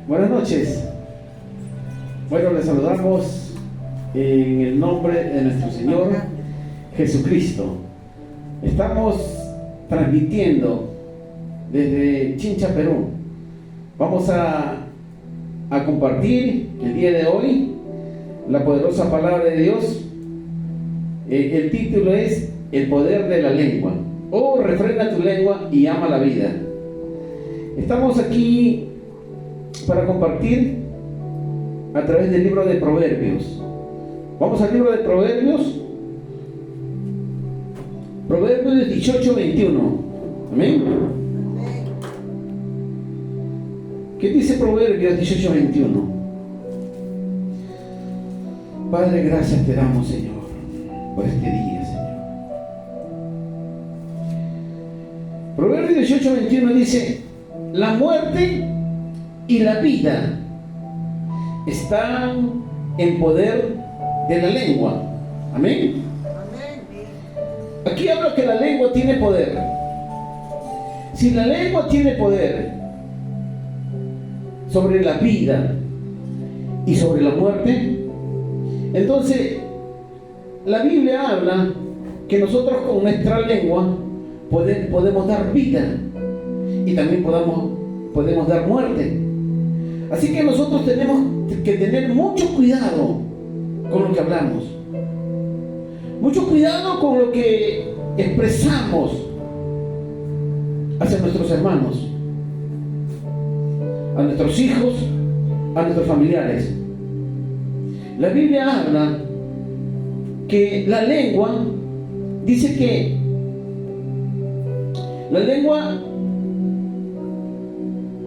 Buenas noches. Bueno, les saludamos en el nombre de nuestro Señor Jesucristo. Estamos transmitiendo desde Chincha, Perú. Vamos a compartir el día de hoy la poderosa palabra de Dios. El título es El poder de la lengua. Refrena tu lengua y ama la vida. Estamos aquí para compartir a través del libro de Proverbios. Vamos al libro de Proverbios. Proverbios 18:21. Amén. ¿Qué dice Proverbios 18:21? Padre, gracias te damos, Señor, por este día, Señor. Proverbios 18:21 dice: la muerte y la vida están en poder de la lengua. Amén. Aquí habla que la lengua tiene poder. Si la lengua tiene poder sobre la vida y sobre la muerte, entonces la Biblia habla que nosotros con nuestra lengua podemos dar vida y también podemos dar muerte. Así que nosotros tenemos que tener mucho cuidado con lo que hablamos, mucho cuidado con lo que expresamos hacia nuestros hermanos, a nuestros hijos, a nuestros familiares. La Biblia habla que la lengua, dice que la lengua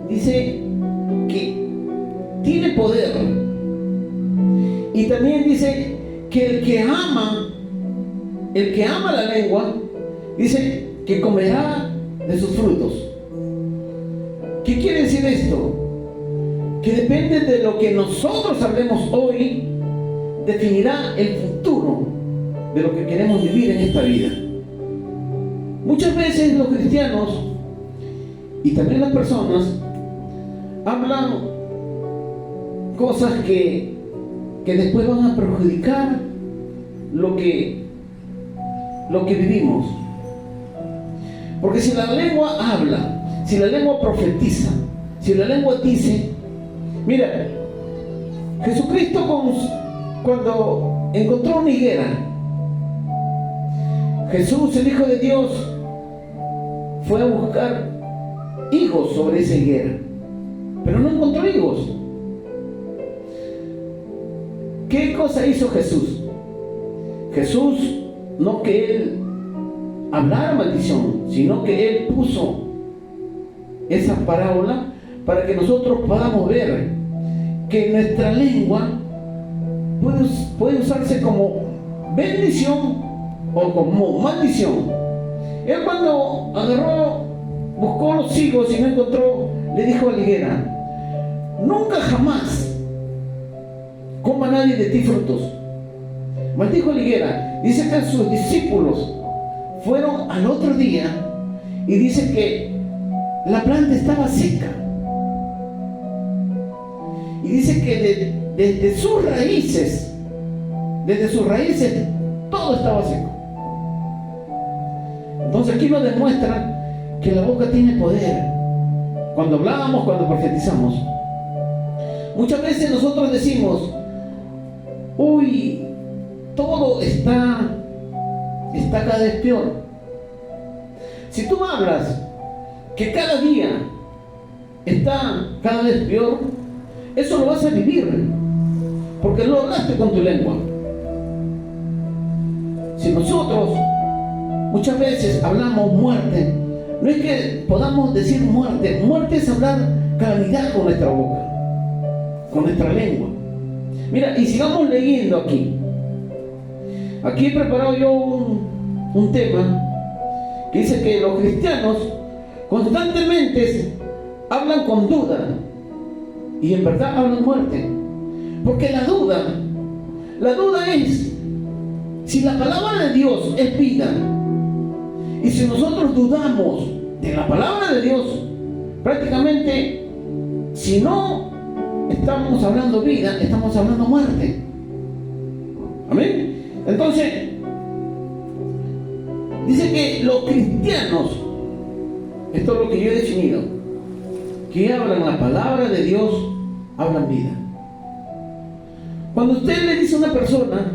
dice que tiene poder, y también dice que el que ama la lengua, dice que comerá de sus frutos. ¿Qué quiere decir esto? Que depende de lo que nosotros hablemos hoy, definirá el futuro de lo que queremos vivir en esta vida. Muchas veces los cristianos y también las personas hablan cosas que después van a perjudicar lo que vivimos. Porque si la lengua habla, si la lengua profetiza, si la lengua dice, mira, Jesucristo cuando encontró una higuera, Jesús, el Hijo de Dios, fue a buscar higos sobre esa higuera, pero no encontró higos. ¿Qué cosa hizo Jesús? Jesús, no que Él hablara maldición, sino que Él puso esa parábola para que nosotros podamos ver que nuestra lengua puede usarse como bendición o como maldición. Él cuando buscó los higos y no encontró, le dijo a la higuera: nunca jamás coma nadie de ti frutos. Maldijo la higuera. Dice que sus discípulos fueron al otro día y dice que la planta estaba seca. Y dice que desde sus raíces todo estaba seco. Entonces aquí nos demuestra que la boca tiene poder. Cuando hablamos, cuando profetizamos, muchas veces nosotros decimos: uy, todo está cada vez peor. Si tú hablas que cada día está cada vez peor, eso lo vas a vivir, porque lo hablaste con tu lengua. Si nosotros muchas veces hablamos muerte, no es que podamos decir muerte. Muerte es hablar calamidad con nuestra boca, con nuestra lengua. Mira, y sigamos leyendo aquí. Aquí he preparado yo un tema que dice que los cristianos constantemente hablan con duda y en verdad hablan muerte. Porque la duda es si la palabra de Dios es vida, y si nosotros dudamos de la palabra de Dios, prácticamente, si no estamos hablando vida, estamos hablando muerte. Amén. Entonces, dice que los cristianos, esto es lo que yo he definido, que hablan la palabra de Dios, hablan vida. Cuando usted le dice a una persona,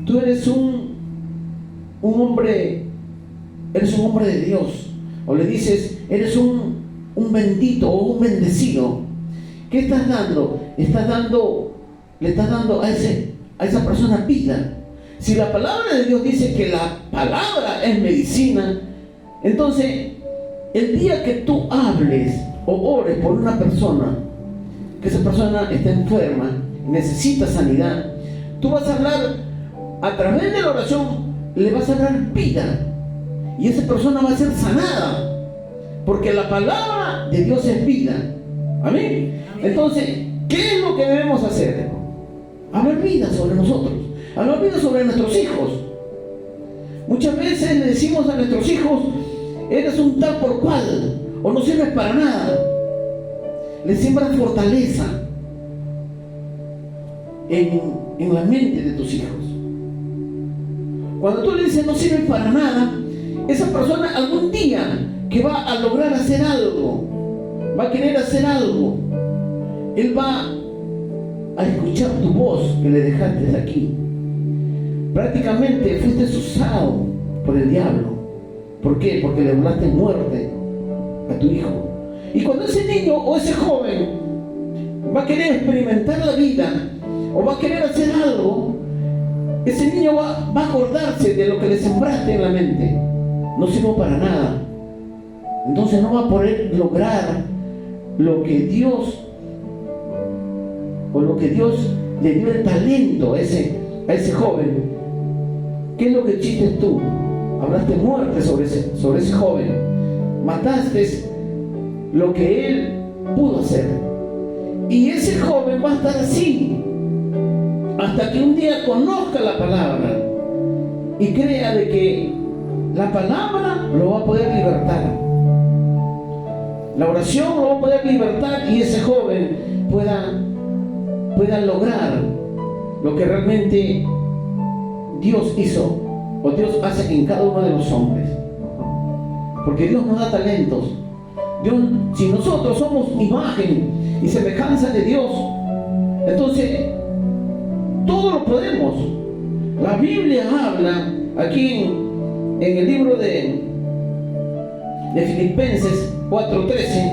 tú eres un hombre de Dios, o le dices, eres un bendito o un bendecido, ¿qué estás dando? Le estás dando a esa persona vida. Si la palabra de Dios dice que la palabra es medicina, entonces el día que tú hables o ores por una persona, que esa persona está enferma y necesita sanidad, tú vas a hablar a través de la oración, le vas a dar vida y esa persona va a ser sanada, porque la palabra de Dios es vida. Amén. Entonces, ¿qué es lo que debemos hacer? Hablar vida sobre nosotros, hablar vida sobre nuestros hijos. Muchas veces le decimos a nuestros hijos, eres un tal por cual, o no sirves para nada. Le siembras fortaleza en la mente de tus hijos. Cuando tú le dices no sirves para nada, esa persona algún día que va a lograr hacer algo, va a querer hacer algo, él va a escuchar tu voz que le dejaste aquí. Prácticamente fuiste usado por el diablo. ¿Por qué? Porque le hablaste muerte a tu hijo. Y cuando ese niño o ese joven va a querer experimentar la vida o va a querer hacer algo, ese niño va a acordarse de lo que le sembraste en la mente. No sirvo para nada. Entonces no va a poder lograr lo que Dios le dio el talento a ese joven. ¿Qué es lo que hiciste tú? Hablaste muerte sobre ese joven. Mataste lo que él pudo hacer. Y ese joven va a estar así hasta que un día conozca la palabra y crea de que la palabra lo va a poder libertar. La oración lo va a poder libertar y ese joven pueda lograr lo que realmente Dios hizo o Dios hace en cada uno de los hombres. Porque Dios nos da talentos. Si nosotros somos imagen y semejanza de Dios, entonces todo lo podemos. La Biblia habla aquí en el libro de Filipenses 4:13,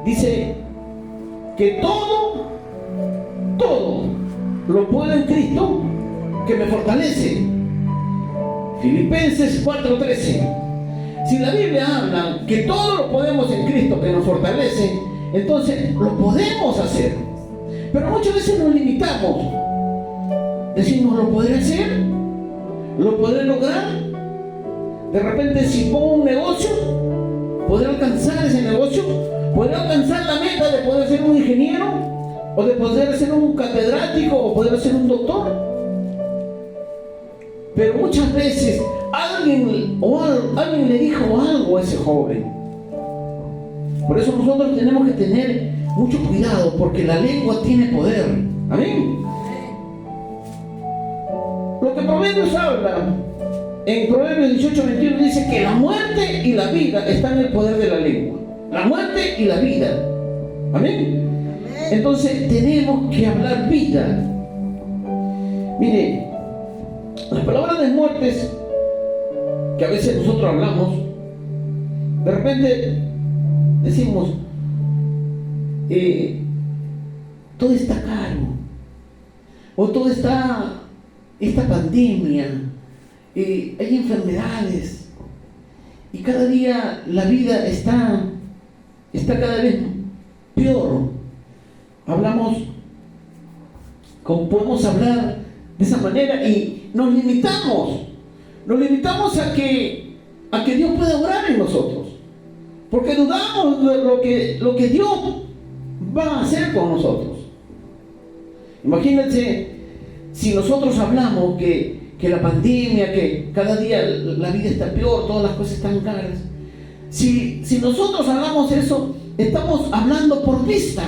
dice que todo lo puedo en Cristo que me fortalece. Filipenses 4:13. Si la Biblia habla que todo lo podemos en Cristo que nos fortalece, entonces lo podemos hacer. Pero muchas veces nos limitamos. Decimos, ¿lo podré hacer? ¿Lo podré lograr? De repente, si pongo un negocio, ¿podré alcanzar ese negocio? ¿Podré alcanzar la meta de poder ser un ingeniero? ¿O de poder ser un catedrático? ¿O poder ser un doctor? Pero muchas veces alguien le dijo algo a ese joven. Por eso nosotros tenemos que tener mucho cuidado, porque la lengua tiene poder. Amén. Lo que Proverbios habla en Proverbios 18:21 dice que la muerte y la vida están en el poder de la lengua. La muerte y la vida. Amén. Entonces tenemos que hablar vida. Mire, las palabras de muertes que a veces nosotros hablamos, de repente decimos, todo está caro, o todo está, esta pandemia, hay enfermedades, y cada día la vida está cada vez peor. Hablamos, como podemos hablar de esa manera, y nos limitamos a que Dios pueda obrar en nosotros, porque dudamos de lo que Dios va a hacer con nosotros. Imagínense si nosotros hablamos que la pandemia, que cada día la vida está peor, todas las cosas están caras. Si nosotros hablamos eso, estamos hablando por vista.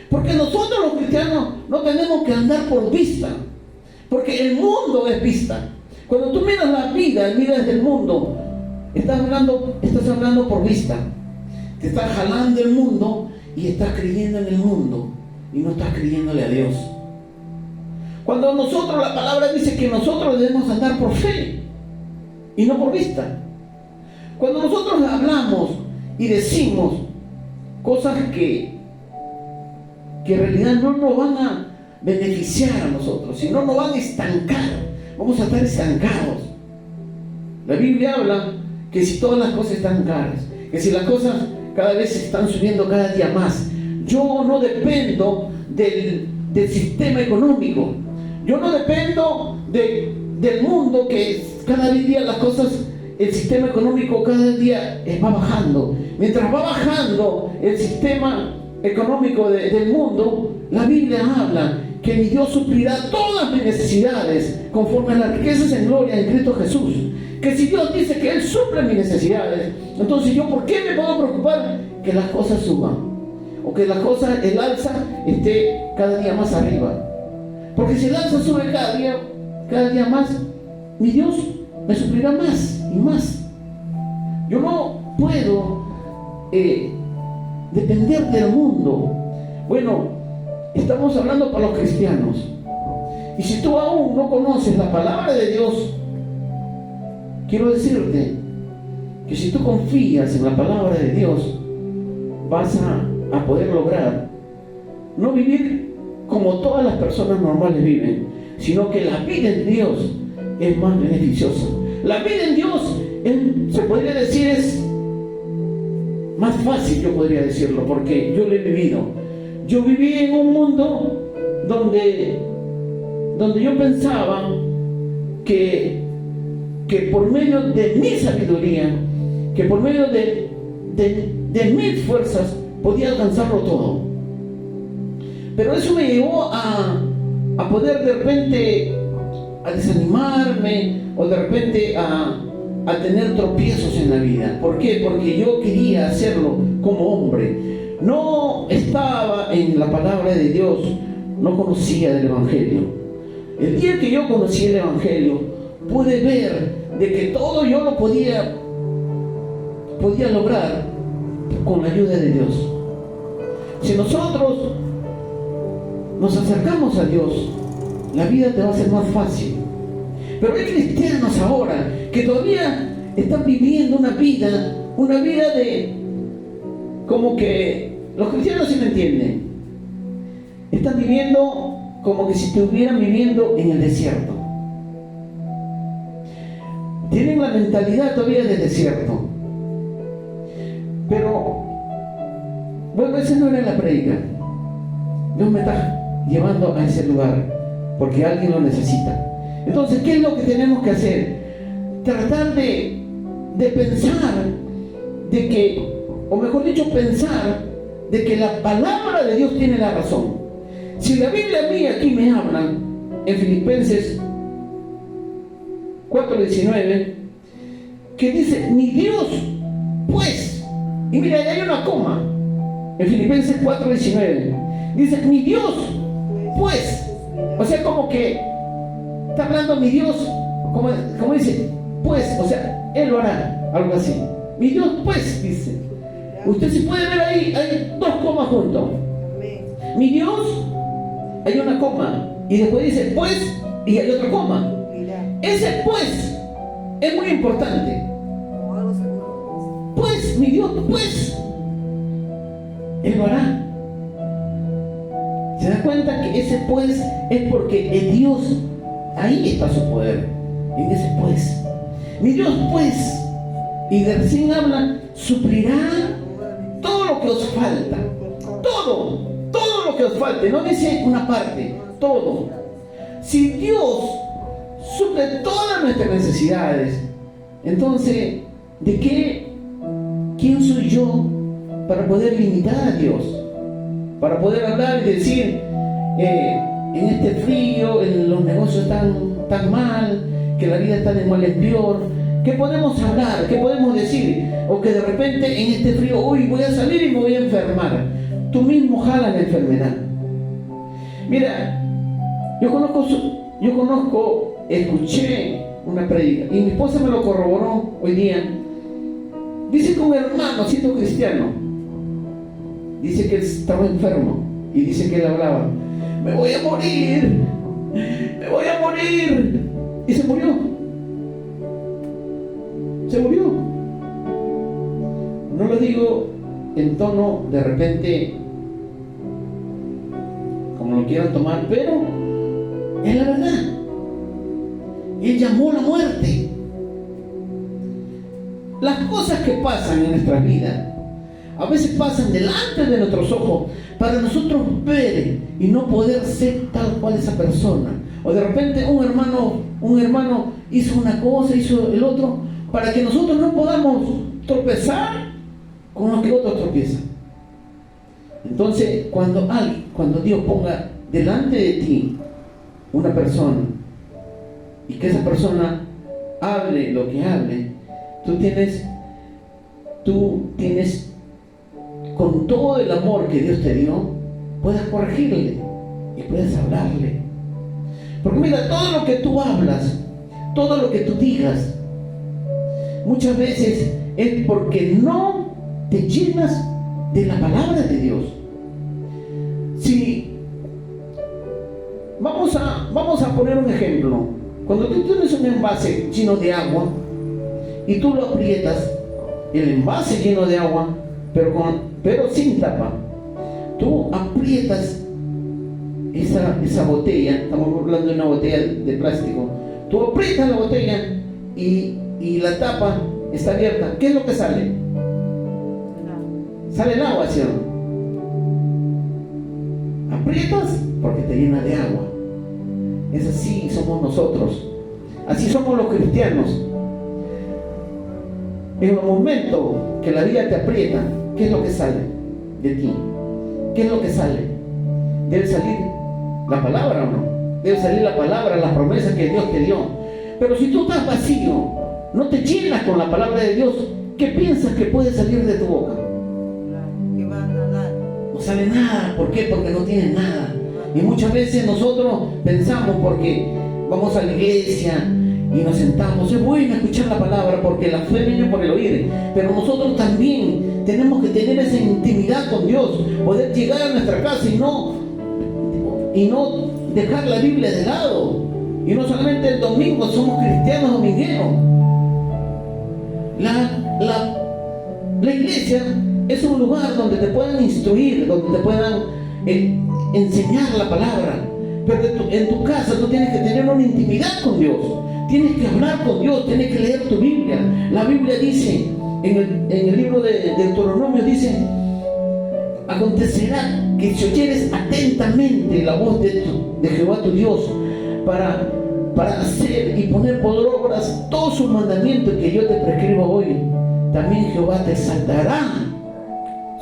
Porque nosotros los cristianos no tenemos que andar por vista. Porque el mundo es vista. Cuando tú miras la vida, miras del mundo, estás hablando por vista. Te estás jalando el mundo y estás creyendo en el mundo y no estás creyéndole a Dios. Cuando nosotros, la palabra dice que nosotros debemos andar por fe y no por vista. Cuando nosotros hablamos y decimos cosas que en realidad no nos van a beneficiar a nosotros, sino nos van a estancar, vamos a estar estancados. La Biblia habla que si todas las cosas están caras, que si las cosas cada vez están subiendo cada día más, yo no dependo del sistema económico, yo no dependo del mundo, que cada día las cosas, el sistema económico cada día va bajando. Mientras va bajando el sistema económico del mundo, la Biblia habla que mi Dios suplirá todas mis necesidades conforme a las riquezas en gloria en Cristo Jesús. Que si Dios dice que Él suple mis necesidades, entonces yo, ¿por qué me puedo preocupar que las cosas suban? O que las cosas, el alza esté cada día más arriba. Porque si el alza sube cada día más, mi Dios me suplirá más y más. Yo no puedo depender del mundo. Bueno, estamos hablando para los cristianos. Y si tú aún no conoces la palabra de Dios, quiero decirte que si tú confías en la palabra de Dios, vas a poder lograr no vivir como todas las personas normales viven, sino que la vida en Dios es más beneficiosa. La vida en Dios, se podría decir, es más fácil, yo podría decirlo, porque yo lo he vivido. Yo viví en un mundo donde yo pensaba que por medio de mi sabiduría, que por medio de mis fuerzas podía alcanzarlo todo. Pero eso me llevó a poder de repente a desanimarme, o de repente a tener tropiezos en la vida. ¿Por qué? Porque yo quería hacerlo como hombre. No estaba en la palabra de Dios, no conocía del Evangelio. El día que yo conocí el Evangelio, pude ver de que todo yo lo podía lograr con la ayuda de Dios. Si nosotros nos acercamos a Dios, la vida te va a ser más fácil. Pero hay cristianos ahora que todavía están viviendo una vida de, como que, los cristianos sí me entienden, están viviendo como que si estuvieran viviendo en el desierto. Tienen la mentalidad todavía del desierto. Pero bueno, esa no era la predica. Dios me está llevando a ese lugar porque alguien lo necesita. Entonces, ¿qué es lo que tenemos que hacer? Tratar de pensar de que, o mejor dicho, pensar de que la palabra de Dios tiene la razón. Si la Biblia mía aquí me habla en Filipenses 4:19, que dice, mi Dios, pues, y mira, ahí hay una coma en Filipenses 4:19, dice, mi Dios, pues, o sea, como que está hablando mi Dios, como dice, pues, o sea, Él lo hará, algo así. Mi Dios, pues, dice. Usted si puede ver ahí, hay dos comas juntos. Mi Dios, hay una coma, y después dice, pues, y hay otra coma. Ese pues es muy importante. Pues, mi Dios, pues, Él lo hará. ¿Se da cuenta que ese pues es porque el Dios, ahí está su poder, en ese pues? Mi Dios, pues, y de recién habla, suplirá todo lo que os falta. Todo lo que os falte, no dice una parte, todo. Si Dios suple todas nuestras necesidades, entonces, ¿quién soy yo para poder limitar a Dios? Para poder hablar y decir, en este frío, los negocios están tan mal, que la vida está de mal en peor, ¿Qué podemos hablar? ¿Qué podemos decir? O que de repente en este frío, uy, voy a salir y me voy a enfermar. Tú mismo jalas la enfermedad. Mira, yo escuché una prédica y mi esposa me lo corroboró hoy día. Dice que un hermano, siendo cristiano, dice que él estaba enfermo y dice que él hablaba: me voy a morir, me voy a morir. Y se murió. Se murió. No lo digo en tono de repente como lo quieran tomar, pero es la verdad. Él llamó la muerte. Las cosas que pasan en nuestra vida a veces pasan delante de nuestros ojos para nosotros ver y no poder ser tal cual esa persona. O de repente un hermano hizo una cosa, hizo el otro, para que nosotros no podamos tropezar con los que otros tropiezan. Entonces, cuando Dios ponga delante de ti una persona y que esa persona hable lo que hable, tú tienes con todo el amor que Dios te dio, puedes corregirle y puedes hablarle. Porque mira, todo lo que tú hablas, todo lo que tú digas, muchas veces es porque no te llenas de la palabra de Dios. Si vamos a poner un ejemplo. Cuando tú tienes un envase lleno de agua y tú lo aprietas, el envase lleno de agua, pero sin tapa, tú aprietas esa botella. Estamos hablando de una botella de plástico. Tú aprietas la botella y la tapa está abierta. ¿Qué es lo que sale? Sale el agua, ¿sí o no? Aprietas porque te llena de agua. Es así somos nosotros. Así somos los cristianos. En el momento que la vida te aprieta, ¿qué es lo que sale de ti? ¿Qué es lo que sale? Debe salir la palabra, ¿o no? Debe salir la palabra, las promesas que Dios te dio. Pero si tú estás vacío, no te llenas con la palabra de Dios, ¿qué piensas que puede salir de tu boca? Que va a nadar. No sale nada. ¿Por qué? Porque no tienes nada. Y muchas veces nosotros pensamos, porque vamos a la iglesia y nos sentamos, es bueno escuchar la palabra porque la fe viene por el oír, pero nosotros también tenemos que tener esa intimidad con Dios, poder llegar a nuestra casa y no dejar la Biblia de lado. Y no solamente el domingo, somos cristianos domingueros. La iglesia es un lugar donde te puedan instruir, donde te puedan enseñar la palabra. Pero en tu casa tú tienes que tener una intimidad con Dios. Tienes que hablar con Dios, tienes que leer tu Biblia. La Biblia dice, en el libro de Deuteronomio dice: acontecerá que si oyeres atentamente la voz de Jehová tu Dios para hacer y poner por obras todos sus mandamientos que yo te prescribo hoy, también Jehová te exaltará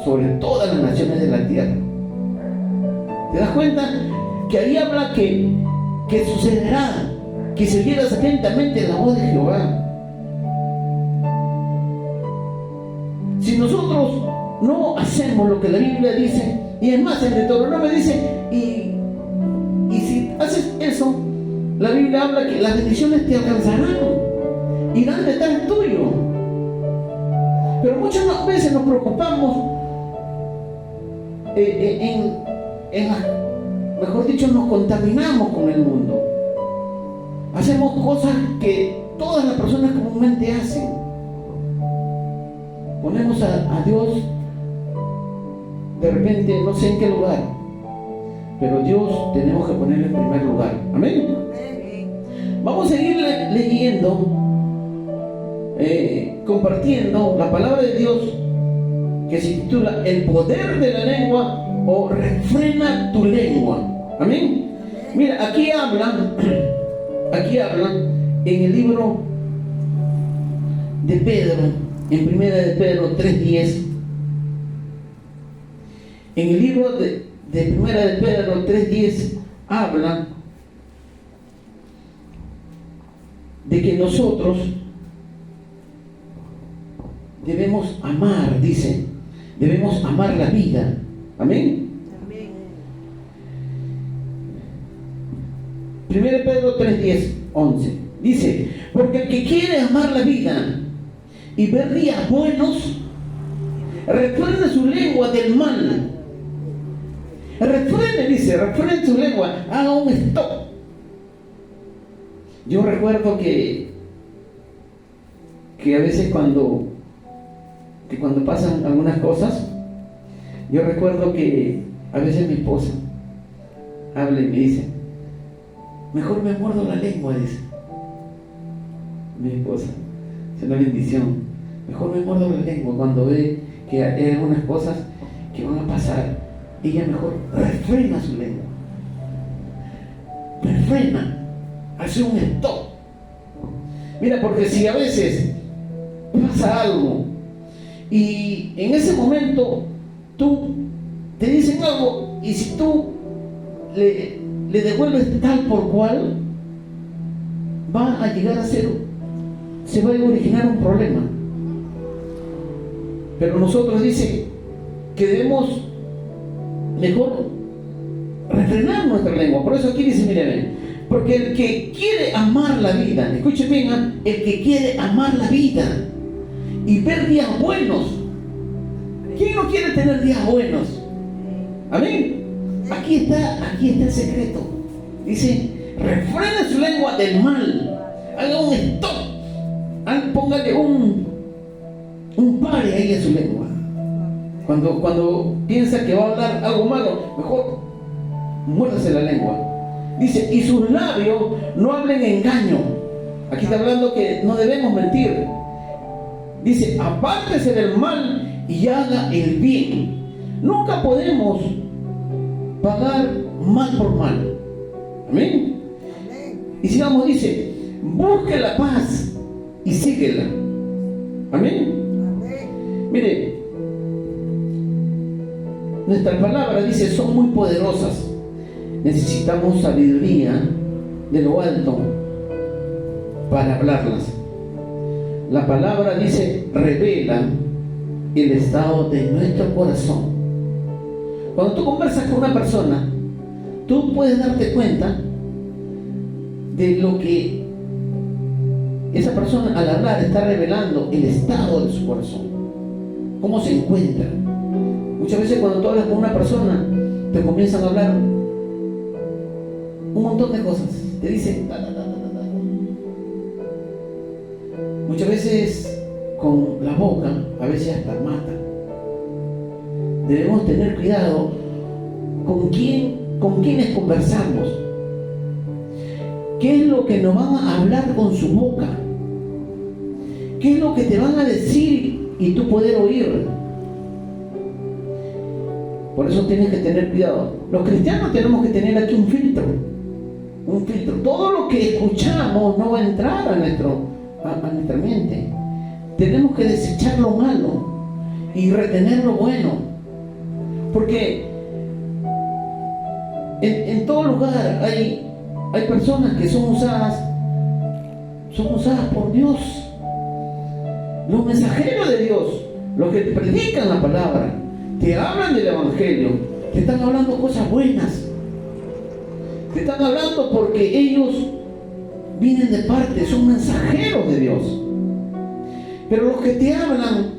sobre todas las naciones de la tierra. ¿Te das cuenta? Que ahí habla que sucederá, que si oyeras atentamente la voz de Jehová. Si nosotros no hacemos lo que la Biblia dice, y es más, en Deuteronomio dice, y si haces eso, la Biblia habla que las bendiciones te alcanzarán, irán detrás tuyo. Pero muchas veces nos preocupamos mejor dicho, nos contaminamos con el mundo. Hacemos cosas que todas las personas comúnmente hacen. Ponemos a Dios de repente, no sé en qué lugar, pero Dios tenemos que ponerlo en primer lugar. Amén. Vamos a seguir leyendo, compartiendo la palabra de Dios, que se titula El poder de la lengua, o refrena tu lengua. Amén. Mira, aquí habla en el libro de Pedro, en primera de Pedro 3:10. En el libro de primera de Pedro 3:10 habla de que nosotros debemos amar, dice, debemos amar la vida. Amén. Amén. 1 Pedro 3, 10, 11. Dice, porque el que quiere amar la vida y ver días buenos, refrene su lengua del mal. Refrene, dice, refrene su lengua, haga un stop. Yo recuerdo que a veces cuando pasan algunas cosas, yo recuerdo que a veces mi esposa habla y me dice, mejor me muerdo la lengua, dice mi esposa, es una bendición. Mejor me muerdo la lengua cuando ve que hay algunas cosas que van a pasar. Ella mejor refrena su lengua, refrena, hace un stop. Mira, porque si a veces pasa algo y en ese momento tú te dicen algo y si tú le devuelves tal por cual, va a llegar a ser, se va a originar un problema. Pero nosotros dice que debemos mejor refrenar nuestra lengua. Por eso aquí dice, miren, porque el que quiere amar la vida, escuchen bien, el que quiere amar la vida y ver días buenos, ¿quién no quiere tener días buenos? Amén. Aquí está el secreto. Dice, refrene su lengua del mal, haga un stop, póngale un pare ahí a su lengua. Cuando piensa que va a hablar algo malo, mejor muérdase la lengua. Dice, y sus labios no hablen engaño. Aquí está hablando que no debemos mentir. Dice, apártese del mal y haga el bien. Nunca podemos pagar mal por mal. Amén. Y sigamos, dice, busque la paz y síguela. Amén. Mire, nuestras palabras, dice, son muy poderosas. Necesitamos sabiduría de lo alto para hablarlas. La palabra, dice, revela el estado de nuestro corazón. Cuando tú conversas con una persona, tú puedes darte cuenta de lo que esa persona al hablar está revelando, el estado de su corazón, cómo se encuentra. Muchas veces cuando tú hablas con una persona, te comienzan a hablar un montón de cosas, te dicen muchas veces con la boca, a veces hasta mata. Debemos tener cuidado con quiénes conversamos, qué es lo que nos van a hablar con su boca, qué es lo que te van a decir y tú poder oír. Por eso tienes que tener cuidado. Los cristianos tenemos que tener aquí un filtro. Todo lo que escuchamos no va a entrar a nuestra mente. Tenemos que desechar lo malo y retener lo bueno. Porque en todo lugar hay personas que son usadas por Dios. Los mensajeros de Dios, los que te predican la palabra, te hablan del evangelio, te están hablando cosas buenas. Te están hablando porque ellos vienen de parte, son mensajeros de Dios. Pero los que te hablan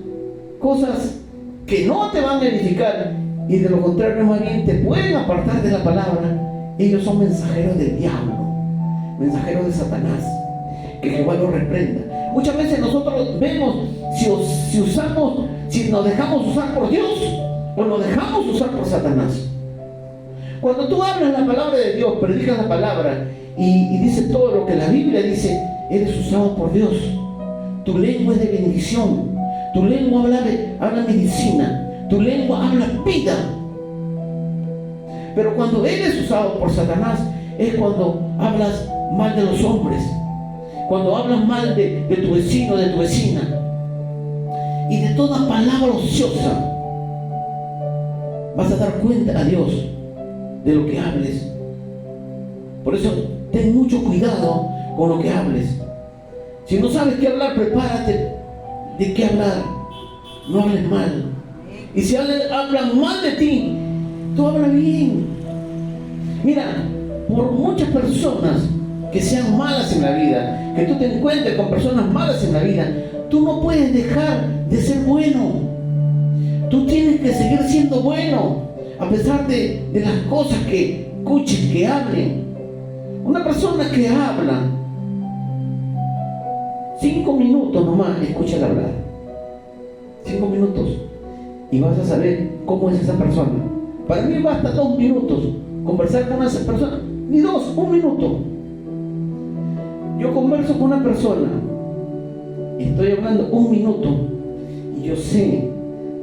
cosas que no te van a edificar y de lo contrario más bien te pueden apartar de la palabra, ellos son mensajeros del diablo, mensajeros de Satanás. Que Jehová los reprenda. Muchas veces nosotros vemos si nos dejamos usar por Dios o nos dejamos usar por Satanás. Cuando tú hablas la palabra de Dios, predicas la palabra y dices todo lo que la Biblia dice, eres usado por Dios. Tu lengua es de bendición. Tu lengua habla medicina. Tu lengua habla vida. Pero cuando eres usado por Satanás, es cuando hablas mal de los hombres, cuando hablas mal de tu vecino, de tu vecina, y de toda palabra ociosa. Vas a dar cuenta a Dios de lo que hables. Por eso ten mucho cuidado con lo que hables. Si no sabes qué hablar, prepárate de qué hablar. no hables mal. Y si hablan mal de ti, tú habla bien. Mira, por muchas personas que sean malas en la vida, que tú te encuentres con personas malas en la vida, tú no puedes dejar de ser bueno. Tú tienes que seguir siendo bueno, a pesar de las cosas que escuches, que hablen. Una persona que habla 5 minutos nomás, escúchala hablar. 5 minutos. Y vas a saber cómo es esa persona. Para mí basta 2 minutos conversar con esa persona. Ni 2, 1 minuto. Yo converso con una persona y estoy hablando 1 minuto y yo sé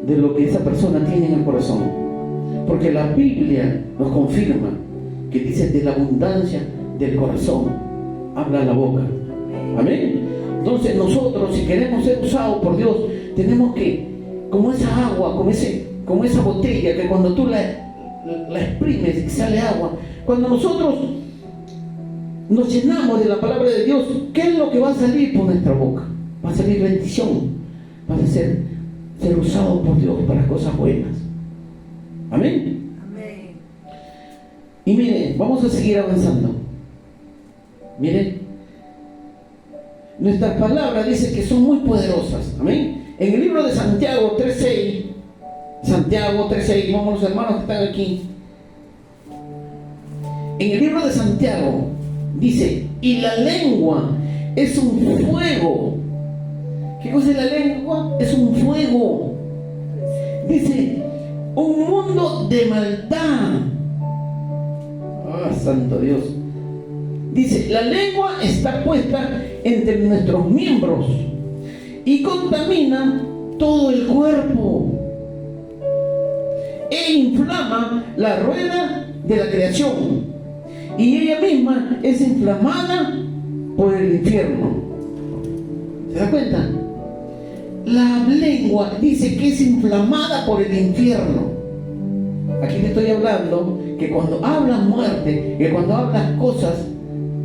de lo que esa persona tiene en el corazón. Porque la Biblia nos confirma que dice: de la abundancia del corazón habla la boca. Amén. Entonces nosotros, si queremos ser usados por Dios, tenemos que, como esa agua, como esa botella que cuando tú la exprimes y sale agua, cuando nosotros nos llenamos de la palabra de Dios, ¿qué es lo que va a salir por nuestra boca? Va a salir bendición, va a ser usado por Dios para cosas buenas. Amén. Amén. Y miren, vamos a seguir avanzando. Miren, nuestras palabras dice que son muy poderosas. Amén. En el libro de Santiago 3:6, Santiago 3:6, vamos los hermanos que están aquí. En el libro de Santiago dice: y la lengua es un fuego. ¿Qué cosa es la lengua? Es un fuego. Dice: un mundo de maldad. Ah, santo Dios. Dice: la lengua está puesta entre nuestros miembros y contamina todo el cuerpo e inflama la rueda de la creación, y ella misma es inflamada por el infierno. ¿Se da cuenta? La lengua dice que es inflamada por el infierno. Aquí te estoy hablando que cuando hablas muerte, que cuando hablas cosas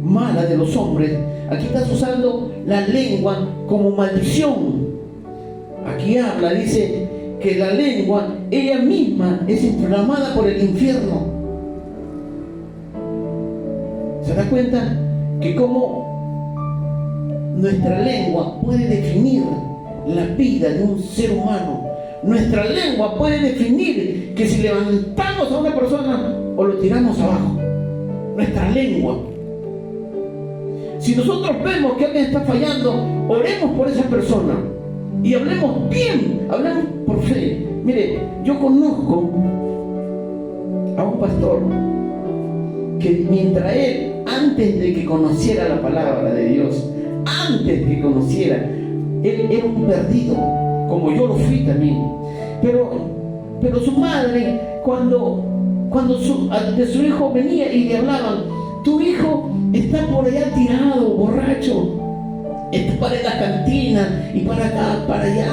malas de los hombres, aquí estás usando la lengua como maldición. Aquí habla, dice que la lengua, ella misma es inflamada por el infierno. ¿Se da cuenta? Que como nuestra lengua puede definir la vida de un ser humano. Nuestra lengua puede definir que si levantamos a una persona o lo tiramos abajo. Nuestra lengua. Si nosotros vemos que alguien está fallando, oremos por esa persona y hablemos bien, hablemos por fe. Mire, yo conozco a un pastor que mientras él, antes de que conociera la palabra de Dios, antes de que conociera, él era un perdido, como yo lo fui también. Pero su madre, cuando de su hijo venía y le hablaban: tu hijo está por allá tirado, borracho, está para la cantina y para acá, para allá.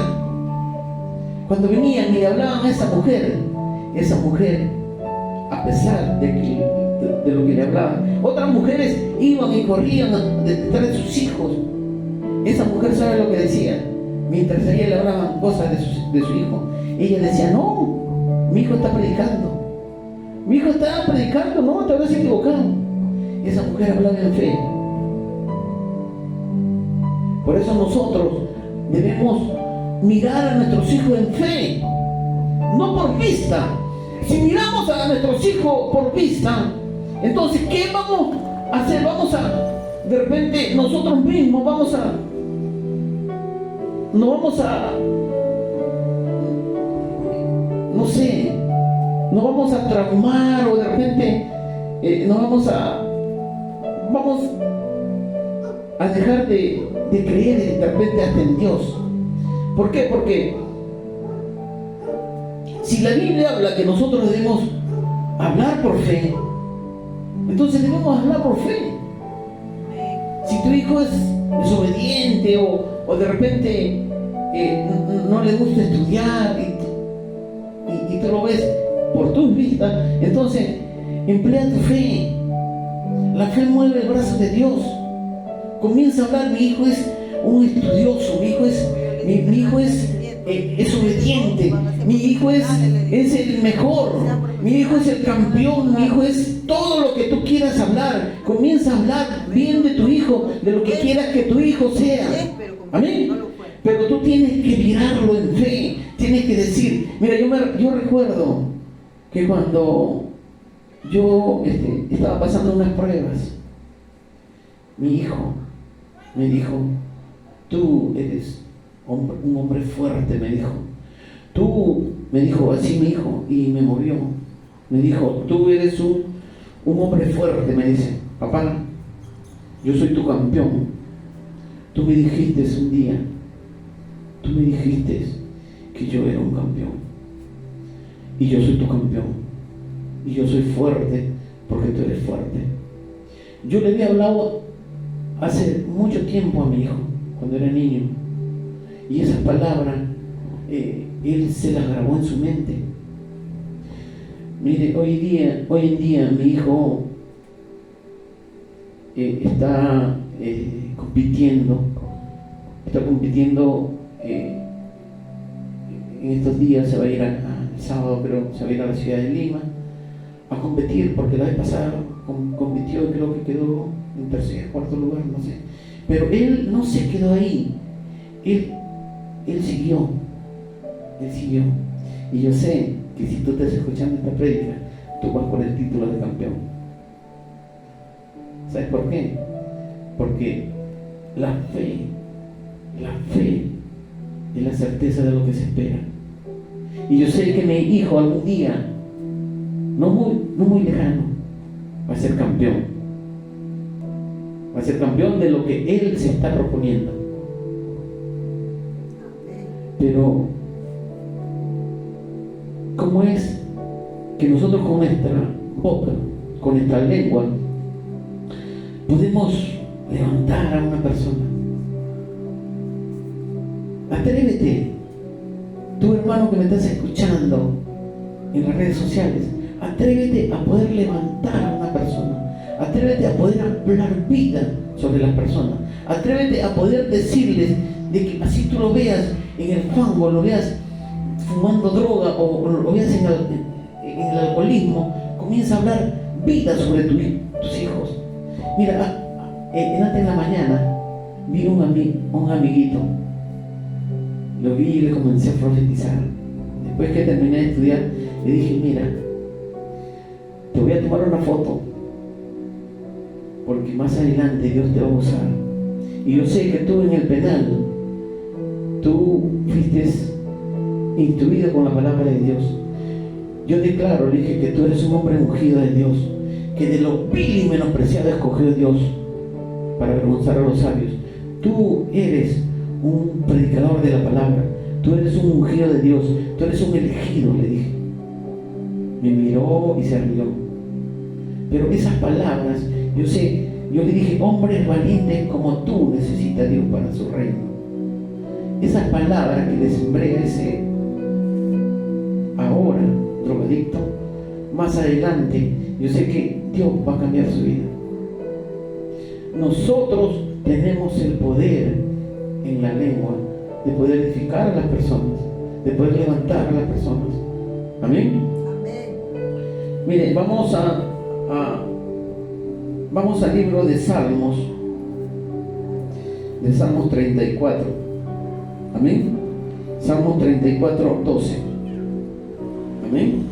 Cuando venían y le hablaban a esa mujer, a pesar de lo que le hablaban, otras mujeres iban y corrían detrás de sus hijos. Esa mujer sabe lo que decía. Mientras a ella le hablaban cosas de su hijo, ella decía: no, mi hijo está predicando. Mi hijo está predicando, no, te habrás equivocado. Y esa mujer hablaba en fe. Por eso nosotros debemos mirar a nuestros hijos en fe, no por vista. Si miramos a nuestros hijos por vista, entonces ¿qué vamos a hacer? De repente nosotros mismos nos vamos a traumar, o de repente vamos a dejar de creer de repente hasta en Dios. ¿Por qué? Porque si la Biblia habla que nosotros debemos hablar por fe, entonces debemos hablar por fe. Si tu hijo es desobediente o de repente no le gusta estudiar y tú lo ves por tus vistas, entonces emplea tu fe. La fe mueve el brazo de Dios. Comienza a hablar: mi hijo es un estudioso, mi hijo es es obediente, mi hijo es el mejor, mi hijo es el campeón, mi hijo es todo lo que tú quieras hablar. Comienza a hablar bien de tu hijo, de lo que quieras que tu hijo sea. Amén. Pero tú tienes que mirarlo en fe, tienes que decir, mira, yo recuerdo que cuando yo estaba pasando unas pruebas, mi hijo me dijo, tú eres un hombre fuerte, me dijo. Tú, me dijo, así mi hijo, y me movió. Me dijo, tú eres un hombre fuerte, me dice. Papá, yo soy tu campeón. Tú me dijiste un día, tú me dijiste que yo era un campeón. Y yo soy tu campeón. Y yo soy fuerte porque tú eres fuerte. Yo le había hablado hace mucho tiempo a mi hijo, cuando era niño. Y esas palabras, él se las grabó en su mente. Mire, hoy en día mi hijo está compitiendo en estos días. Se va a ir el sábado, pero se va a ir a la ciudad de Lima a competir, porque la vez pasada compitió y creo que quedó en tercer, cuarto lugar, no sé. Pero él no se quedó ahí, él siguió. Y yo sé que si tú estás escuchando esta prédica, tú vas por el título de campeón. ¿Sabes por qué? Porque la fe es la certeza de lo que se espera. Y yo sé que mi hijo algún día, no muy lejano, va a ser campeón. Va a ser campeón de lo que él se está proponiendo. Pero, ¿cómo es que nosotros con nuestra boca, con nuestra lengua, podemos levantar a una persona? Atrévete, tú hermano que me estás escuchando en las redes sociales, atrévete a poder levantar a una persona. Atrévete a poder hablar vida sobre las personas. Atrévete a poder decirles de que así tú lo veas en el fango, lo veas fumando droga o lo veas en el alcoholismo, comienza a hablar vida sobre tus hijos. Mira, antes en la mañana vi un amiguito, lo vi y le comencé a profetizar. Después que terminé de estudiar, le dije, mira, te voy a tomar una foto, porque más adelante Dios te va a usar. Y yo sé que tú en el penal, tú fuiste instruido con la palabra de Dios. Yo declaro, le dije, que tú eres un hombre ungido de Dios, que de lo vil y menospreciado escogió Dios para avergonzar a los sabios. Tú eres un predicador de la palabra, tú eres un ungido de Dios, tú eres un elegido, le dije. Me miró y se rió. Pero esas palabras, yo le dije, hombres valientes como tú necesita Dios para su reino. Esas palabras que le sembré a ese ahora drogadicto, más adelante, yo sé que Dios va a cambiar su vida. Nosotros tenemos el poder en la lengua de poder edificar a las personas, de poder levantar a las personas. Amén. Mire, vamos al libro de Salmos 34. Amén. Salmos 34, 12. Amén.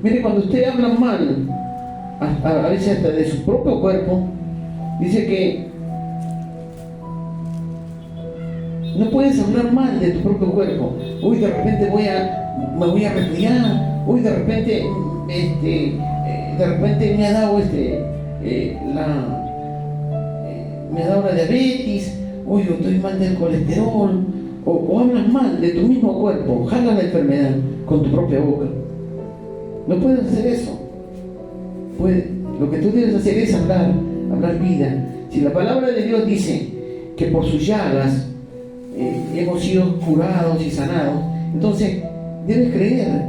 Mire, cuando usted habla mal, a veces hasta de su propio cuerpo, dice que no puedes hablar mal de tu propio cuerpo. Uy, de repente me voy a resfriar. Uy, de repente me ha dado me ha dado la diabetes. Uy, yo estoy mal del colesterol. O hablas mal de tu mismo cuerpo, jala la enfermedad con tu propia boca. No puedes hacer eso. Lo que tú debes hacer es hablar vida. Si la palabra de Dios dice que por sus llagas hemos sido curados y sanados, entonces debes creer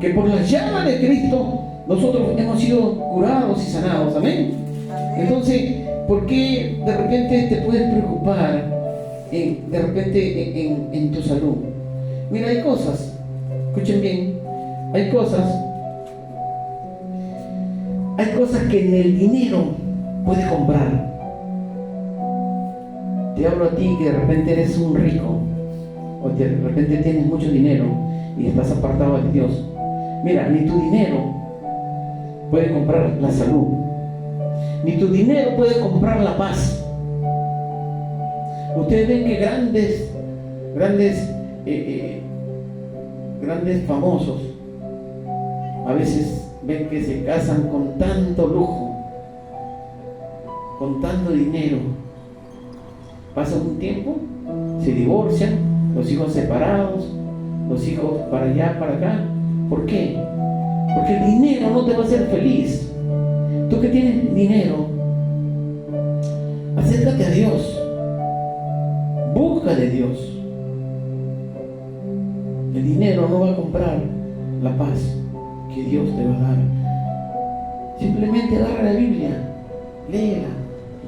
que por las llagas de Cristo nosotros hemos sido curados y sanados. Amén. Entonces, ¿por qué de repente te puedes preocupar de repente en tu salud. Mira, hay cosas, escuchen bien, hay cosas que en el dinero puedes comprar. Te hablo a ti que de repente eres un rico, o de repente tienes mucho dinero y estás apartado de Dios. Mira, ni tu dinero puede comprar la salud, ni tu dinero puede comprar la paz. Ustedes ven que grandes famosos a veces ven que se casan con tanto lujo, con tanto dinero. Pasa un tiempo, se divorcian, los hijos separados, los hijos para allá, para acá. ¿Por qué? Porque el dinero no te va a hacer feliz. Tú que tienes dinero, acércate a Dios, busca de Dios. El dinero no va a comprar la paz que Dios te va a dar. Simplemente agarra la Biblia, léela,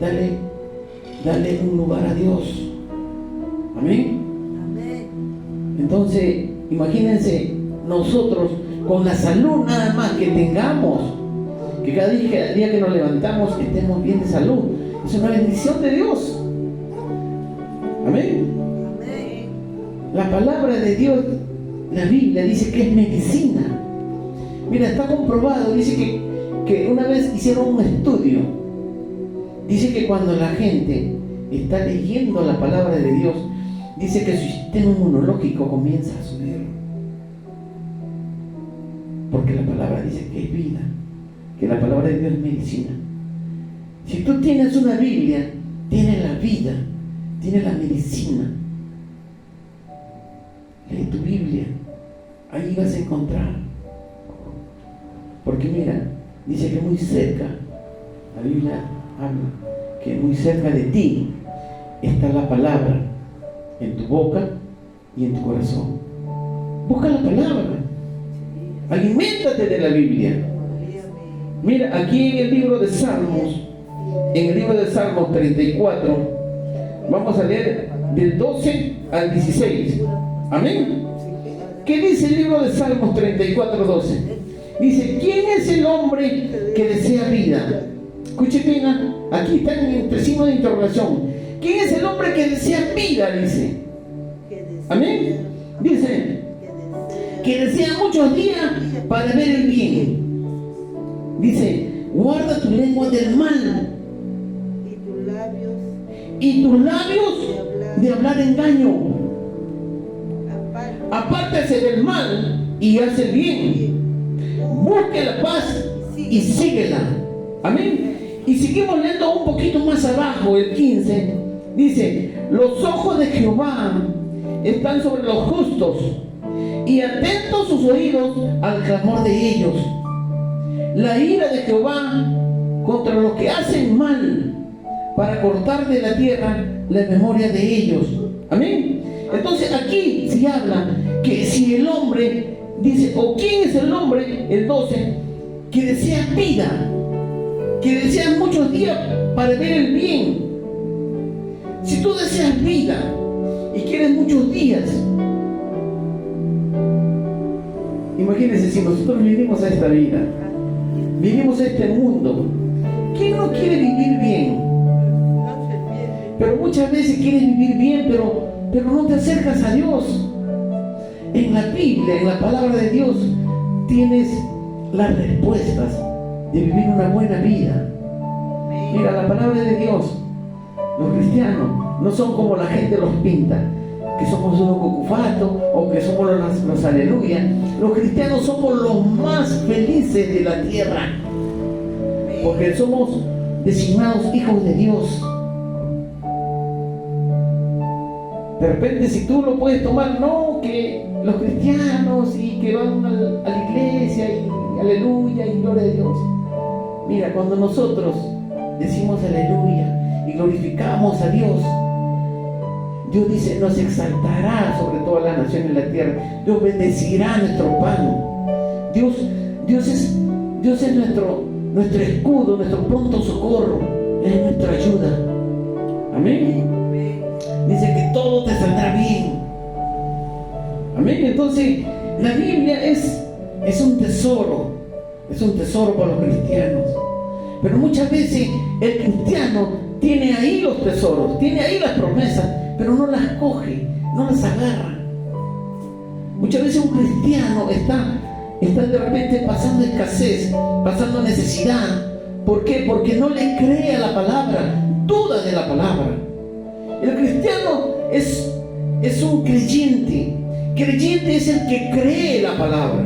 dale un lugar a Dios. Amén. Amén. Entonces, imagínense nosotros con la salud nada más que tengamos, que cada día que nos levantamos estemos bien de salud. Es una bendición de Dios. Amén. Amén. La palabra de Dios, la Biblia dice que es medicina. Mira, está comprobado, dice que una vez hicieron un estudio. Dice que cuando la gente está leyendo la palabra de Dios, dice que su sistema inmunológico comienza a subir. Porque la palabra dice que es vida, que la palabra de Dios es medicina. Si tú tienes una Biblia, tienes la vida, tienes la medicina. Lee tu Biblia, ahí vas a encontrar. Porque mira, dice que muy cerca, la Biblia habla, que muy cerca de ti está la palabra, en tu boca y en tu corazón. Busca la palabra, aliméntate de la Biblia. Mira, aquí en el libro de Salmos, en el libro de Salmos 34, vamos a leer del 12 al 16. Amén. ¿Qué dice el libro de Salmos 34, 12? Dice, ¿quién es el hombre que desea vida? Escuche bien, aquí está entre signos de interrogación. ¿Quién es el hombre que desea vida? Dice. Amén. Dice, que desea muchos días para ver el bien. Dice, guarda tu lengua del mal y tus labios de hablar engaño. Apártese del mal y hace el bien. Busque la paz y síguela. Amén. Y seguimos leyendo un poquito más abajo, el 15. Dice, los ojos de Jehová están sobre los justos y atentos sus oídos al clamor de ellos. La ira de Jehová contra los que hacen mal, para cortar de la tierra la memoria de ellos. Amén. Entonces aquí se habla que si el hombre dice, o quién es el hombre, el 12, que desea vida, que desea muchos días para ver el bien. Si tú deseas vida y quieres muchos días, imagínense si nosotros vinimos a esta vida, vinimos a este mundo, ¿quién no quiere vivir bien? Pero muchas veces quieres vivir bien, pero no te acercas a Dios. En la Biblia, en la palabra de Dios, tienes las respuestas de vivir una buena vida. Mira, la palabra de Dios, los cristianos no son como la gente los pinta, que somos unos cucufatos o que somos los aleluya. Los cristianos somos los más felices de la tierra, porque somos designados hijos de Dios. De repente, si tú lo puedes tomar, no, que los cristianos y que van a la iglesia y aleluya y gloria a Dios. Mira, cuando nosotros decimos aleluya y glorificamos a Dios, Dios dice, nos exaltará sobre todas las naciones de la tierra. Dios bendecirá nuestro pan. Dios es nuestro escudo, nuestro pronto socorro, es nuestra ayuda. Amén. dice que todo te saldrá bien. Amén. Entonces, la Biblia es un tesoro para los cristianos. Pero muchas veces el cristiano tiene ahí los tesoros, tiene ahí las promesas, pero no las coge, no las agarra. Muchas veces un cristiano está de repente pasando escasez, pasando necesidad. ¿Por qué? Porque no le cree a la palabra, duda de la palabra. El cristiano es un creyente. Creyente es el que cree la palabra.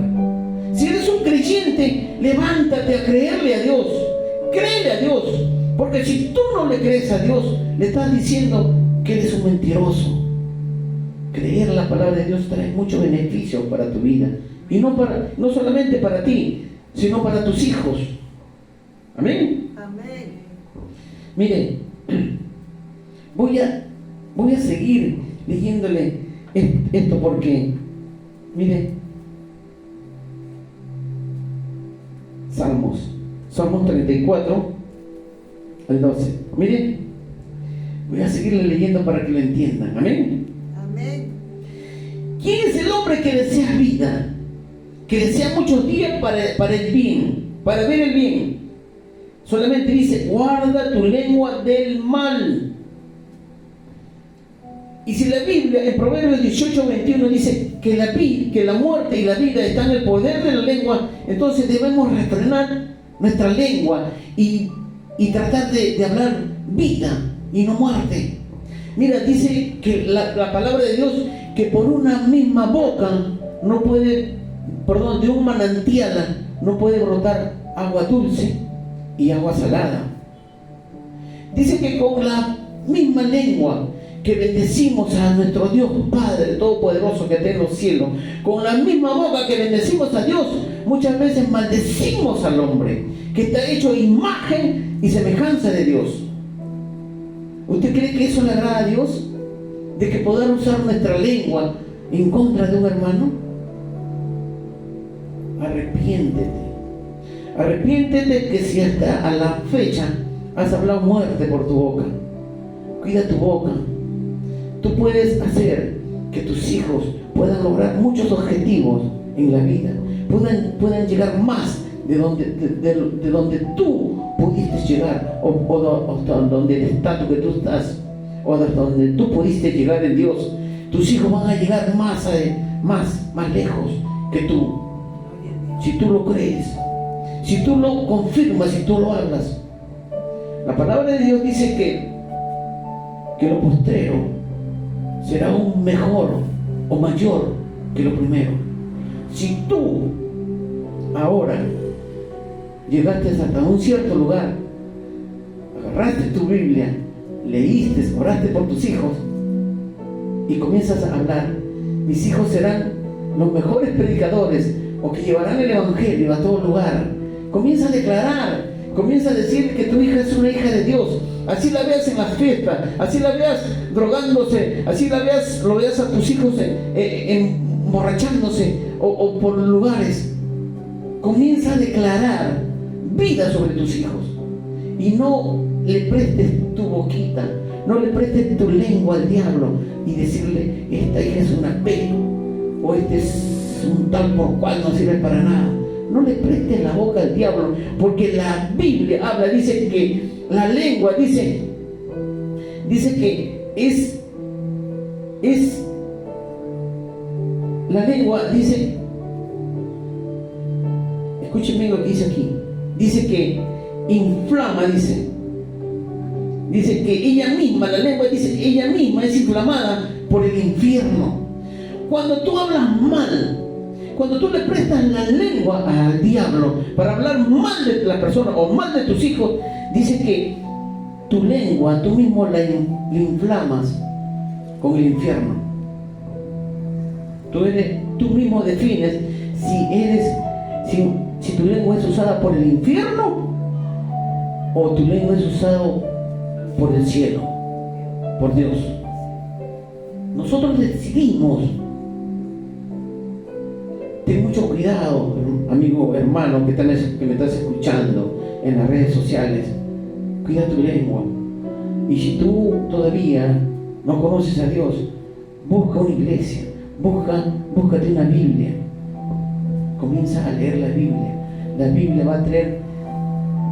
Si eres un creyente, levántate a creerle a Dios. Créele a Dios. Porque si tú no le crees a Dios, le estás diciendo que eres un mentiroso. Creer la palabra de Dios trae mucho beneficio para tu vida. Y no solamente para ti, sino para tus hijos. Amén. Amén. Miren, voy a seguir leyéndole esto porque, miren, Salmos 34 al 12. Miren, voy a seguirle leyendo para que lo entiendan. Amén. Amén. ¿Quién es el hombre que desea vida? Que desea muchos días para el bien, para ver el bien. Solamente dice, guarda tu lengua del mal. Y si la Biblia en Proverbios 18:21 dice que la muerte y la vida están en el poder de la lengua, entonces debemos refrenar nuestra lengua y tratar de hablar vida y no muerte. Mira, dice que la palabra de Dios, que por una misma boca no puede, de un manantial no puede brotar agua dulce y agua salada. Dice que con la misma lengua que bendecimos a nuestro Dios Padre Todopoderoso que está en los cielos, con la misma boca que bendecimos a Dios, muchas veces maldecimos al hombre que está hecho imagen y semejanza de Dios. ¿Usted cree que eso le agrada a Dios? ¿De que podamos usar nuestra lengua en contra de un hermano? Arrepiéntete que si hasta a la fecha has hablado muerte por tu boca. Cuida tu boca. Tú puedes hacer que tus hijos puedan lograr muchos objetivos en la vida, puedan llegar más de donde tú pudiste llegar, o hasta donde el estatus que tú estás, o hasta donde tú pudiste llegar en Dios. Tus hijos van a llegar más lejos que tú, si tú lo crees, si tú lo confirmas, si tú lo hablas. La palabra de Dios dice que lo postrero será aún mejor o mayor que lo primero. Si tú ahora llegaste hasta un cierto lugar, agarraste tu Biblia, leíste, oraste por tus hijos y comienzas a hablar, mis hijos serán los mejores predicadores o que llevarán el evangelio a todo lugar. Comienza a declarar, comienza a decir que tu hija es una hija de Dios. Así la veas en las fiestas, así la veas drogándose, así lo veas a tus hijos emborrachándose o por lugares. Comienza a declarar vida sobre tus hijos y no le prestes tu boquita, no le prestes tu lengua al diablo y decirle, esta hija es una pena o este es un tal por cual, no sirve para nada. No le prestes la boca al diablo, porque la Biblia habla, dice que la lengua, dice que es la lengua, dice, escuchen bien lo que dice aquí, dice que inflama, dice que ella misma, la lengua dice, ella misma es inflamada por el infierno. Cuando tú hablas mal, cuando tú le prestas la lengua al diablo para hablar mal de la persona o mal de tus hijos, dice que tu lengua, tú mismo la inflamas con el infierno. Tú mismo defines si tu lengua es usada por el infierno o tu lengua es usada por el cielo, por Dios. Nosotros decidimos. Ten mucho cuidado, amigo, hermano, que me estás escuchando en las redes sociales. Cuida tu lengua. Y si tú todavía no conoces a Dios, busca una iglesia, búscate una Biblia. Comienza a leer la Biblia. La Biblia va a traer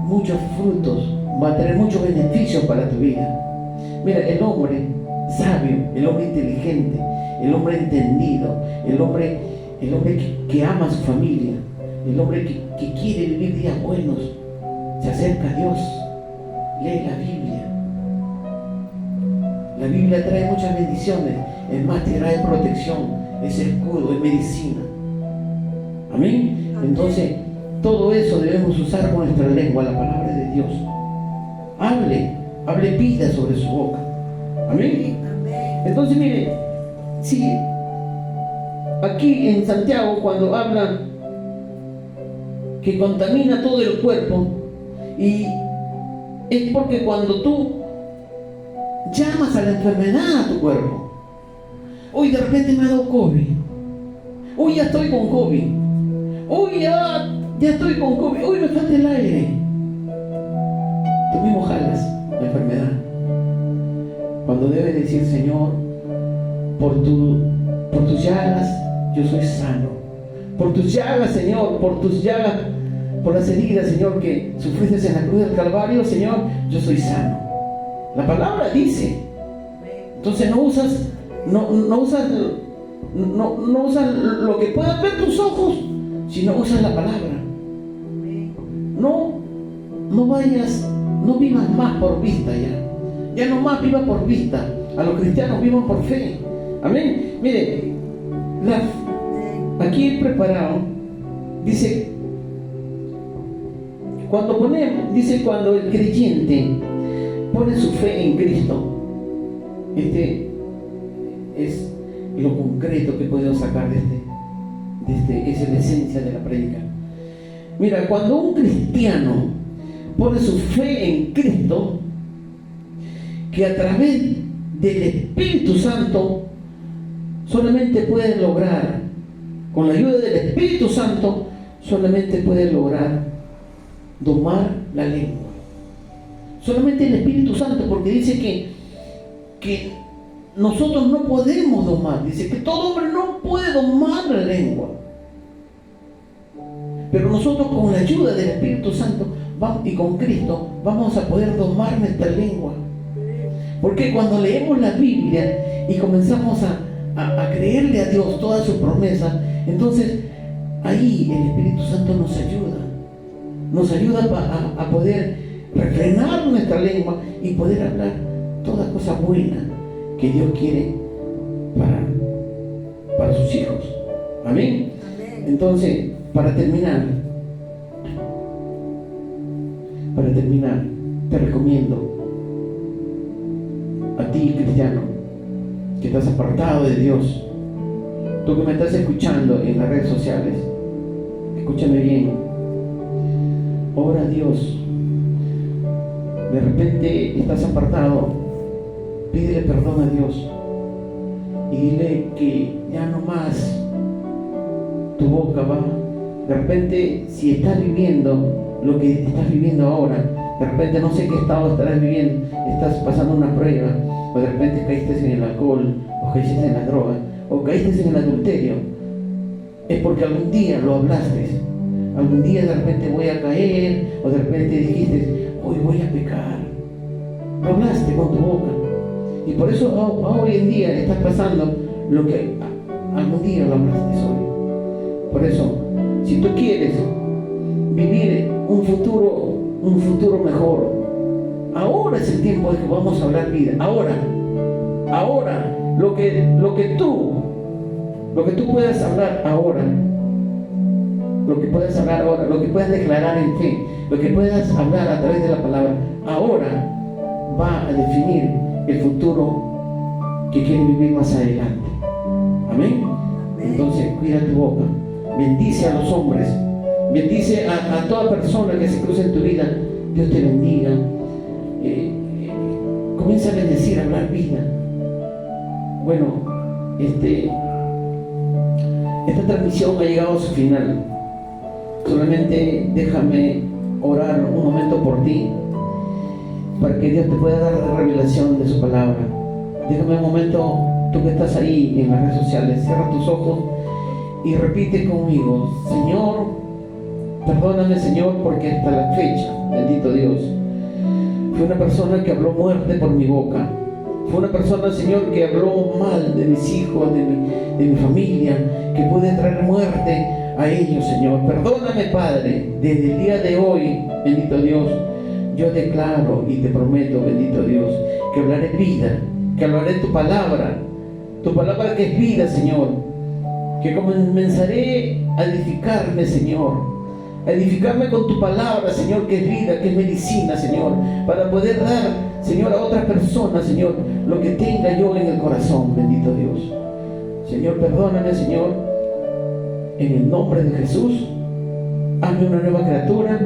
muchos frutos, va a traer muchos beneficios para tu vida. Mira, el hombre sabio, el hombre inteligente, el hombre entendido, el hombre que ama a su familia, el hombre que quiere vivir días buenos, se acerca a Dios, lee la Biblia. La Biblia trae muchas bendiciones, es más, te trae protección, es escudo, es medicina. Amén. Entonces, todo eso debemos usar con nuestra lengua, la palabra de Dios. Hable vida sobre su boca. Amén. Entonces, mire, si aquí en Santiago, cuando habla que contamina todo el cuerpo, y es porque cuando tú llamas a la enfermedad a tu cuerpo, hoy de repente me ha dado COVID, hoy ya estoy con COVID, hoy ya estoy con COVID, hoy me falta el aire. Tú mismo jalas la enfermedad, cuando debes decir: Señor, por tus llagas yo soy sano. Por tus llagas, Señor, por tus llagas, por las heridas, Señor, que sufriste en la cruz del Calvario, Señor, yo soy sano. La palabra dice. Entonces no usas lo que puedan ver tus ojos, sino usas la palabra. No vivas más por vista ya. Ya no más viva por vista. A los cristianos vivan por fe. Amén. Mire, aquí he preparado, dice, cuando el creyente pone su fe en Cristo, este es lo concreto que podemos sacar esa es la esencia de la prédica. Mira, cuando un cristiano pone su fe en Cristo, que a través del Espíritu Santo solamente puede lograr, con la ayuda del Espíritu Santo, solamente puede lograr domar la lengua. Solamente el Espíritu Santo, porque dice que nosotros no podemos domar, dice que todo hombre no puede domar la lengua. Pero nosotros, con la ayuda del Espíritu Santo y con Cristo, vamos a poder domar nuestra lengua. Porque cuando leemos la Biblia y comenzamos a creerle a Dios todas sus promesas, entonces ahí el Espíritu Santo nos ayuda a poder refrenar nuestra lengua y poder hablar toda cosa buena que Dios quiere para sus hijos. Amén. Entonces, para terminar, te recomiendo a ti, cristiano, que estás apartado de Dios, tú que me estás escuchando en las redes sociales, escúchame bien, ora a Dios. De repente estás apartado, pídele perdón a Dios y dile que ya no más tu boca va. De repente, si estás viviendo lo que estás viviendo ahora, de repente no sé qué estado estarás viviendo, estás pasando una prueba, o de repente caíste en el alcohol, o caíste en la droga, o caíste en el adulterio, es porque algún día lo hablaste, algún día de repente voy a caer, o de repente dijiste, hoy voy a pecar, lo hablaste con tu boca, y por eso hoy en día estás pasando lo que algún día lo hablaste hoy. Por eso, si tú quieres vivir un futuro mejor, ahora es el tiempo de que vamos a hablar vida. Ahora, lo que tú puedas hablar ahora, lo que puedas declarar en fe, lo que puedas hablar a través de la palabra, ahora va a definir el futuro que quieres vivir más adelante. Amén. Entonces, cuida tu boca. Bendice a los hombres, bendice a toda persona que se cruce en tu vida. Dios te bendiga. Comienza a bendecir, a hablar vida. Bueno, esta transmisión ha llegado a su final. Solamente déjame orar un momento por ti, para que Dios te pueda dar la revelación de su palabra. Déjame un momento, tú que estás ahí en las redes sociales, cierra tus ojos y repite conmigo: Señor, perdóname, Señor, porque hasta la fecha, bendito Dios, fui una persona que habló muerte por mi boca. Fue una persona, Señor, que habló mal de mis hijos, de mi familia, que pude traer muerte a ellos, Señor. Perdóname, Padre. Desde el día de hoy, bendito Dios, yo declaro y te prometo, bendito Dios, que hablaré vida, que hablaré tu palabra que es vida, Señor, que comenzaré a edificarme, Señor, a edificarme con tu palabra, Señor, que es vida, que es medicina, Señor, para poder dar, Señor, a otras personas, Señor, lo que tenga yo en el corazón, bendito Dios. Señor, perdóname, Señor, en el nombre de Jesús, hazme una nueva criatura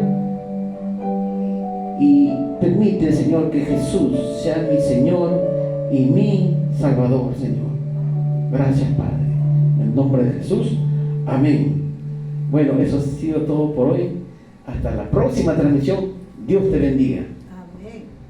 y permite, Señor, que Jesús sea mi Señor y mi Salvador, Señor. Gracias, Padre. En el nombre de Jesús, amén. Bueno, eso ha sido todo por hoy. Hasta la próxima transmisión. Dios te bendiga.